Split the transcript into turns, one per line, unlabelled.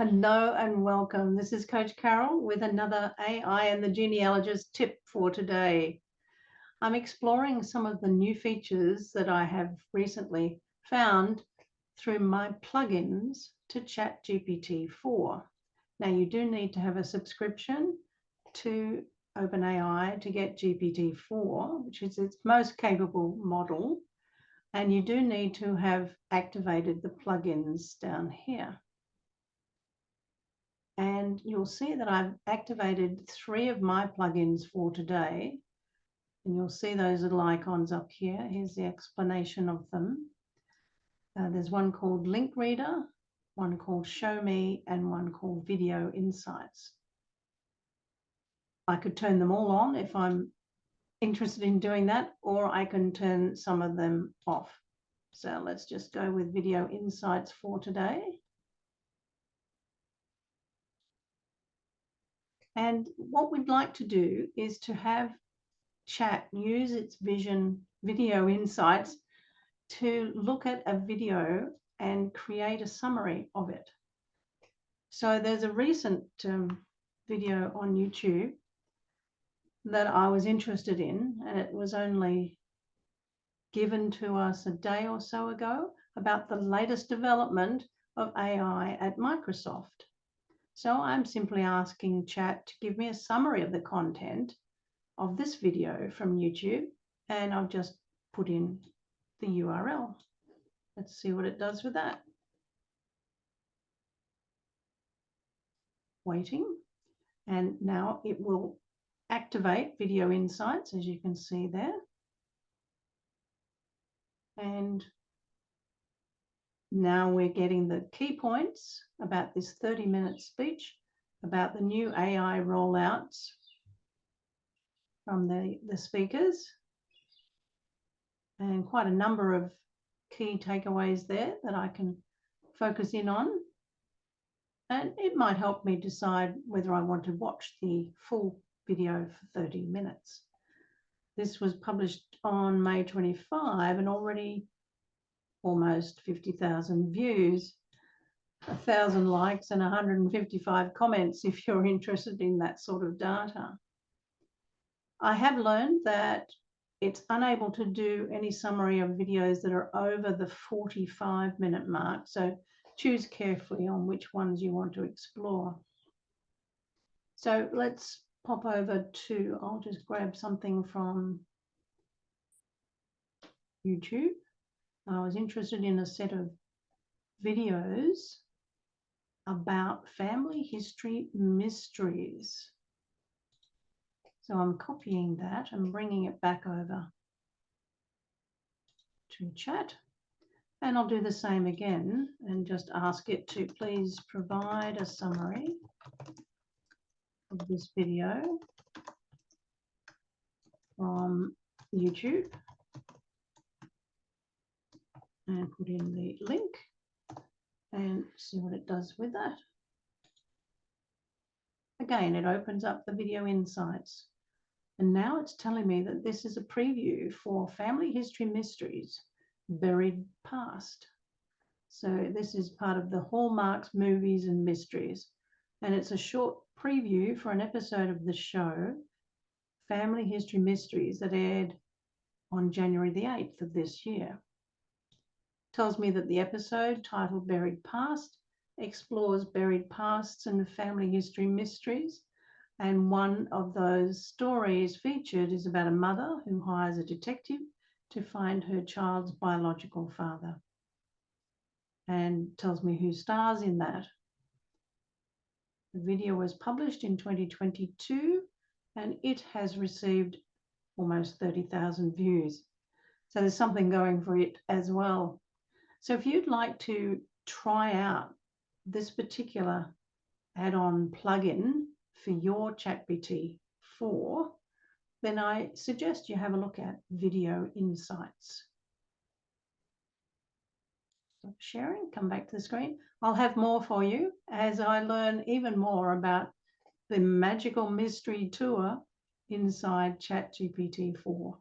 Hello and welcome. This is Coach Carole with another AI and the Genealogist tip for today. I'm exploring some of the new features that I have recently found through my plugins to Chat GPT 4. Now, you do need to have a subscription to OpenAI to get GPT-4, which is its most capable model, and you do need to have activated the plugins down here. And you'll see that I've activated 3 of my plugins for today. And you'll see those little icons up here. Here's the explanation of them. There's one called Link Reader, one called Show Me, and one called Video Insights. I could turn them all on if I'm interested in doing that, or I can turn some of them off. So let's just go with Video Insights for today. And what we'd like to do is to have Chat use its video insights to look at a video and create a summary of it. So there's a recent video on YouTube that I was interested in, and it was only given to us a day or so ago about the latest development of AI at Microsoft. So I'm simply asking Chat to give me a summary of the content of this video from YouTube, and I've just put in the URL. Let's see what it does with that. Waiting, and now it will activate Video Insights, as you can see there. And now we're getting the key points about this 30-minute speech about the new AI rollouts from the speakers, and quite a number of key takeaways there that I can focus in on. And it might help me decide whether I want to watch the full video for 30 minutes. This was published on May 25 and already almost 50,000 views, 1,000 likes and 155 comments if you're interested in that sort of data. I have learned that it's unable to do any summary of videos that are over the 45-minute mark, so choose carefully on which ones you want to explore. So let's pop over to, I'll just grab something from YouTube. I was interested in a set of videos about family history mysteries. So I'm copying that and bringing it back over to Chat. And I'll do the same again and just ask it to please provide a summary of this video from YouTube, and put in the link and see what it does with that. Again, it opens up the Video Insights. And now it's telling me that this is a preview for Family History Mysteries, Buried Past. So this is part of the Hallmark's Movies and Mysteries. And it's a short preview for an episode of the show, Family History Mysteries, that aired on January the 8th of this year. Tells me that the episode, titled Buried Past, explores buried pasts and family history mysteries. And one of those stories featured is about a mother who hires a detective to find her child's biological father, and tells me who stars in that. The video was published in 2022 and it has received almost 30,000 views. So there's something going for it as well. So if you'd like to try out this particular add-on plugin for your ChatGPT 4, then I suggest you have a look at Video Insights. Stop sharing, come back to the screen. I'll have more for you as I learn even more about the magical mystery tour inside ChatGPT 4.